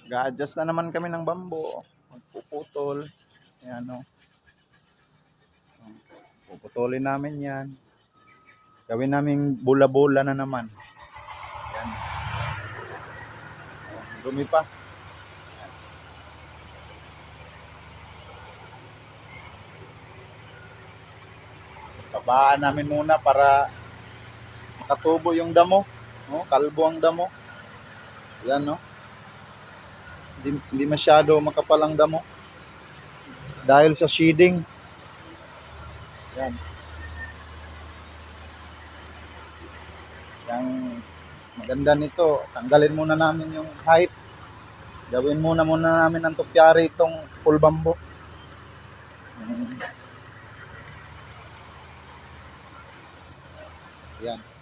Ga-adjust na naman kami ng bambo. Magpuputol. Ayan o. Puputulin namin yan. Gawin namin bola-bola na naman. Ayan. Dumi pa. Babaan namin muna para makatubo yung damo. No? Kalbo ang damo. Ayan no. Hindi masyado makapal ang damo. Dahil sa shedding. Ayan. Yang maganda nito, tanggalin muna namin yung height. Gawin muna namin ang tupyari itong full bamboo. Yan.